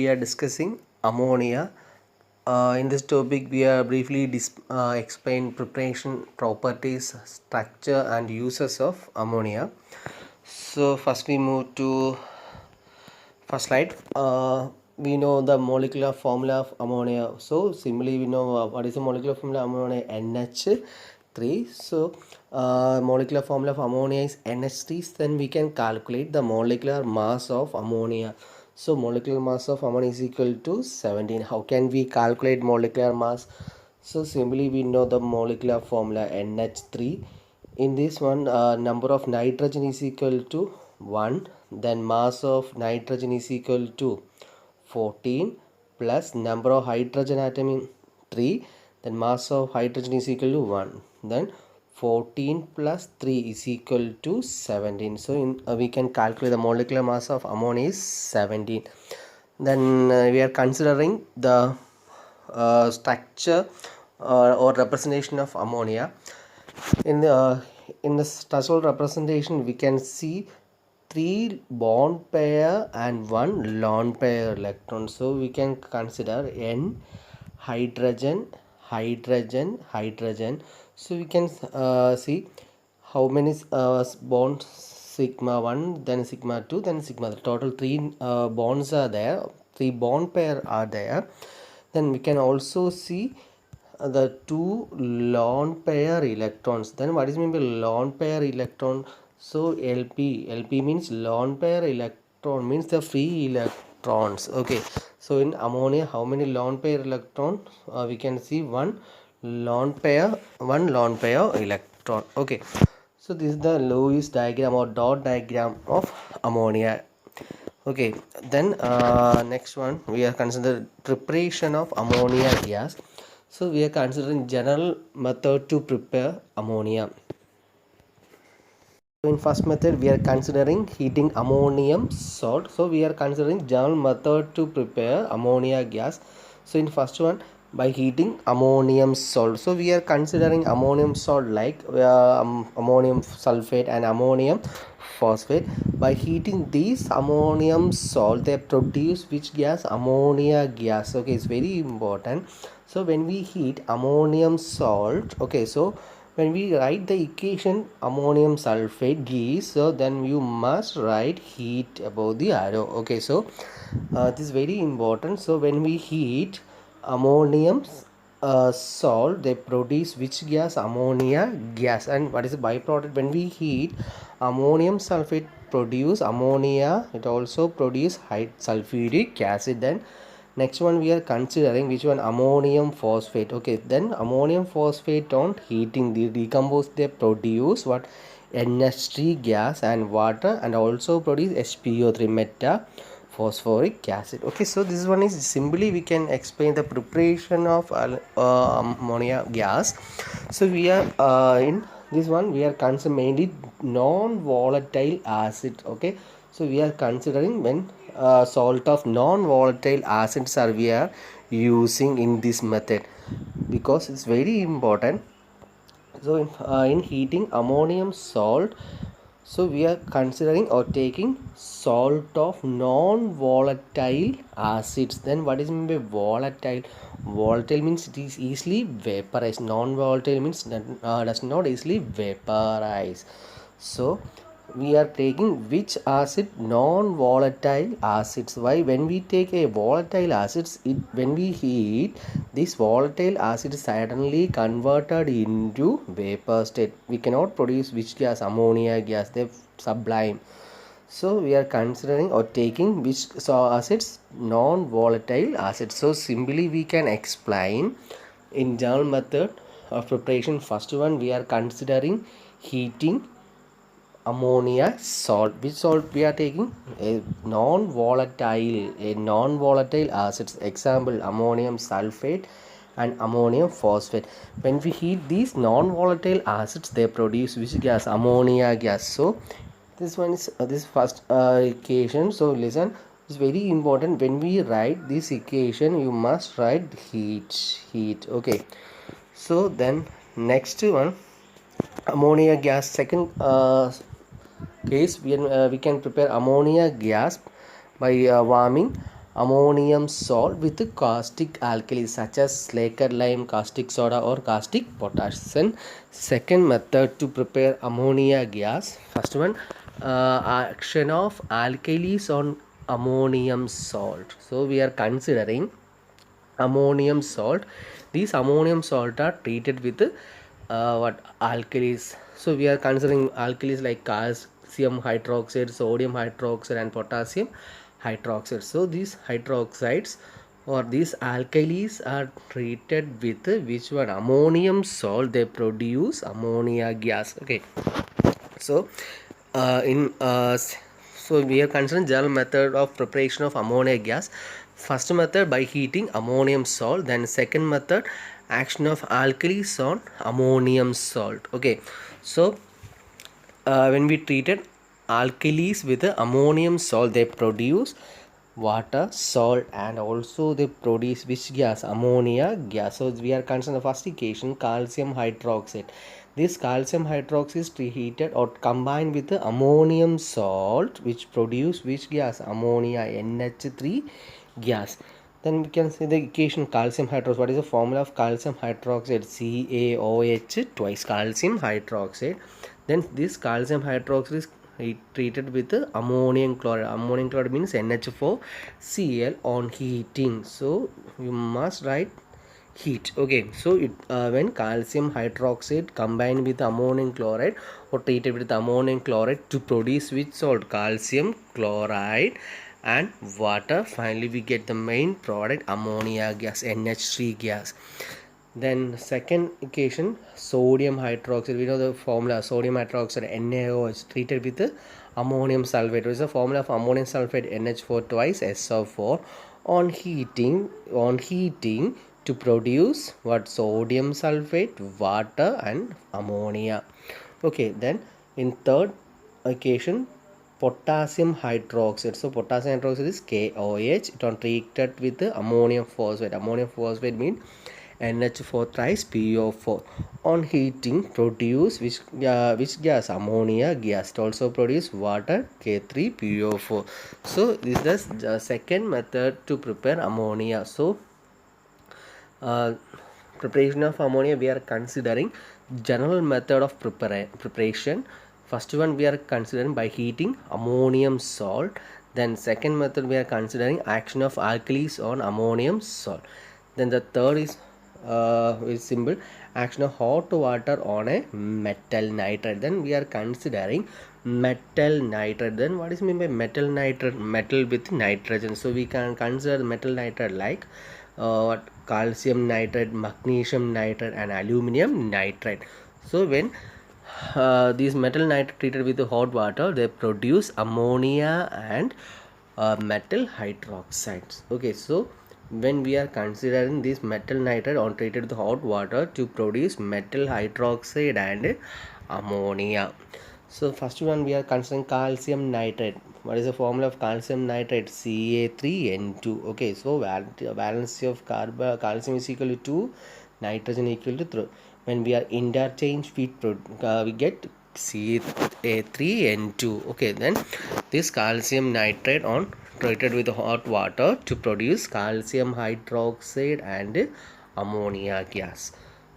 we are discussing ammonia. In this topic, we are briefly explain preparation, properties, structure, and uses of ammonia. So first we move to first slide. We know the molecular formula of ammonia. So simply we know what is the molecular formula of ammonia, NH3. So molecular formula of ammonia is NH3. Then we can calculate the molecular mass of ammonia. So molecular mass of ammonia is equal to 17. How can we calculate molecular mass? So simply we know the molecular formula NH3. In this one, number of nitrogen is equal to 1. Then mass of nitrogen is equal to 14 plus number of hydrogen atom in 3. Then mass of hydrogen is equal to 1. Then 14 plus 3 is equal to 17. So we can calculate the molecular mass of ammonia is 17. Then we are considering the structure or representation of ammonia. In the structural representation, we can see 3 bond pair and 1 lone pair electron. So we can consider N hydrogen, hydrogen, hydrogen. So we can see how many bonds, sigma 1, then sigma 2, then sigma 3. Total 3 bonds are there, 3 bond pair are there. Then we can also see the 2 lone pair electrons. Then what is mean by lone pair electron? So LP means lone pair electron, means the free electrons. Okay, so in ammonia, how many lone pair electron? We can see one lone pair electron. Okay, so this is the Lewis diagram or dot diagram of ammonia. Okay, then next one we are considering preparation of ammonia gas. So we are considering general method to prepare ammonia. In first method we are considering heating ammonium salt. So we are considering general method to prepare ammonia gas. So in first one, by heating ammonium salt. So we are considering ammonium salt like ammonium sulfate and ammonium phosphate. By heating these ammonium salt, they produce which gas? Ammonia gas. Okay, it's very important. So when we heat ammonium salt, okay, so when we write the equation ammonium sulfate gives, so then you must write heat above the arrow. Okay, so this is very important. So when we heat ammonium salt, they produce which gas? Ammonia gas. And what is the byproduct? When we heat ammonium sulfate produce ammonia, it also produce high sulfuric acid. Then next one we are considering which one? Ammonium phosphate. Okay, then ammonium phosphate on heating, they decompose, they produce what? NH3 gas and water, and also produce SpO3 meta phosphoric acid. Okay, so this one is simply we can explain the preparation of ammonia gas. So we are in this one we are considering mainly non-volatile acid. Okay, so we are considering when salt of non-volatile acids are we are using in this method, because it's very important. So in heating ammonium salt, so we are considering or taking salt of non-volatile acids. Then what is mean by volatile? Volatile means it is easily vaporized. Non-volatile means does not easily vaporize. So we are taking which acid? Non-volatile acids. Why? When we take a volatile acids, when we heat, this volatile acid is suddenly converted into vapor state. We cannot produce which gas? Ammonia gas. They sublime. So we are considering or taking which acids? Non-volatile acids. So simply we can explain in general method of preparation. First one we are considering heating ammonia salt. Which salt we are taking? A non-volatile acids. Example, ammonium sulfate and ammonium phosphate. When we heat these non-volatile acids, they produce which gas? Ammonia gas. So this one is this first equation. So listen, it's very important. When we write this equation, you must write heat. Okay, so then next one, ammonia gas. Second case, we can prepare ammonia gas by warming ammonium salt with caustic alkalis such as laker lime, caustic soda or caustic potash. Then second method to prepare ammonia gas. First one, action of alkalis on ammonium salt. So we are considering ammonium salt. These ammonium salt are treated with what alkalis. So we are considering alkalis like calcium hydroxide, sodium hydroxide and potassium hydroxide. So these hydroxides or these alkalis are treated with which one? Ammonium salt. They produce ammonia gas. Okay, so in so we are considering general method of preparation of ammonia gas. First method by heating ammonium salt, then second method action of alkalis on ammonium salt. Okay, so when we treated alkalis with the ammonium salt, they produce water, salt, and also they produce which gas? Ammonia gas. So we are considering the first equation, calcium hydroxide. This calcium hydroxide is preheated or combined with the ammonium salt, which produce which gas? Ammonia, NH3 gas. Then we can see the equation calcium hydroxide. What is the formula of calcium hydroxide? CaOH twice calcium hydroxide. Then this calcium hydroxide is treated with ammonium chloride. Ammonium chloride means NH4Cl on heating. So you must write heat. Okay, so when calcium hydroxide combined with ammonium chloride or treated with ammonium chloride to produce which salt? Calcium chloride and water. Finally we get the main product ammonia gas, NH3 gas. Then second equation, sodium hydroxide. We know the formula, sodium hydroxide NaOH treated with ammonium sulfate. What is the formula of ammonium sulfate? NH4 twice SO4 on heating to produce what? Sodium sulfate, water and ammonia. Okay, then in third equation, potassium hydroxide. So potassium hydroxide is KOH. It on treated with ammonium phosphate. Ammonium phosphate means NH4 thrice PO4 on heating produce which gas? Ammonia gas. It also produce water, K3PO4. So this is the second method to prepare ammonia. So preparation of ammonia, we are considering general method of preparation. First one we are considering by heating ammonium salt. Then second method we are considering action of alkalis on ammonium salt. Then the third is simple, action of hot water on a metal nitrate. Then we are considering metal nitrate. Then what is meant by metal nitrate? Metal with nitrogen. So we can consider metal nitrate like what? Calcium nitrate, magnesium nitrate and aluminum nitrate. So when these metal nitrate treated with the hot water, they produce ammonia and metal hydroxides. Okay, so when we are considering this metal nitrate on treated with hot water to produce metal hydroxide and ammonia. So first one we are considering calcium nitrate. What is the formula of calcium nitrate? Ca3N2. Okay, so valency of calcium is equal to 2, nitrogen equal to 3. When we are interchange, we get Ca3N2. Okay, then this calcium nitrate on treated with hot water to produce calcium hydroxide and ammonia gas.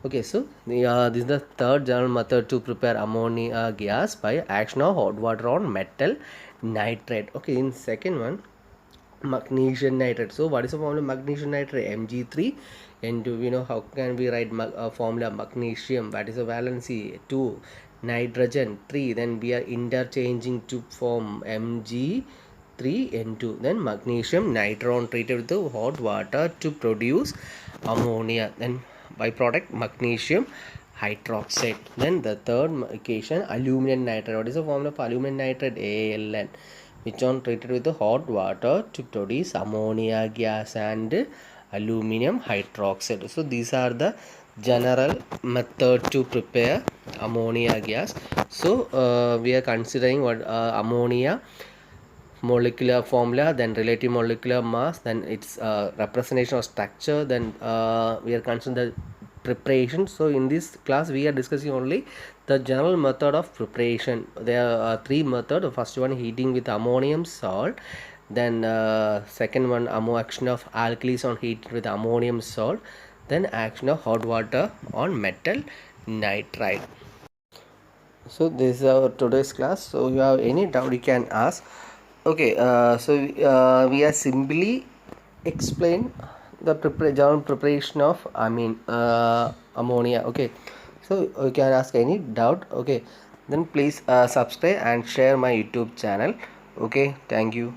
Okay, so this is the third general method to prepare ammonia gas by action of hot water on metal nitrate. Okay, in second one, magnesium nitrate. So what is the formula of magnesium nitrate? Mg3 N2. We know how can we write formula magnesium? That is a valency 2, nitrogen 3. Then we are interchanging to form Mg3N2. Then magnesium nitron treated with the hot water to produce ammonia. Then byproduct magnesium hydroxide. Then the third equation, aluminum nitrate. What is the formula of aluminum nitrate? ALN, which on treated with the hot water to produce ammonia gas and aluminum hydroxide. So these are the general method to prepare ammonia gas. So we are considering what ammonia molecular formula, then relative molecular mass, then its representation of structure, then we are considering the preparation. So in this class we are discussing only the general method of preparation. There are three methods. The first one, heating with ammonium salt, then second one, action of alkalis on heat with ammonium salt, then action of hot water on metal nitride. So this is our today's class. So you have any doubt you can ask. Okay, we are simply explain the general preparation of ammonia. Okay, so you can ask any doubt. Okay, then please subscribe and share my YouTube channel. Okay, thank you.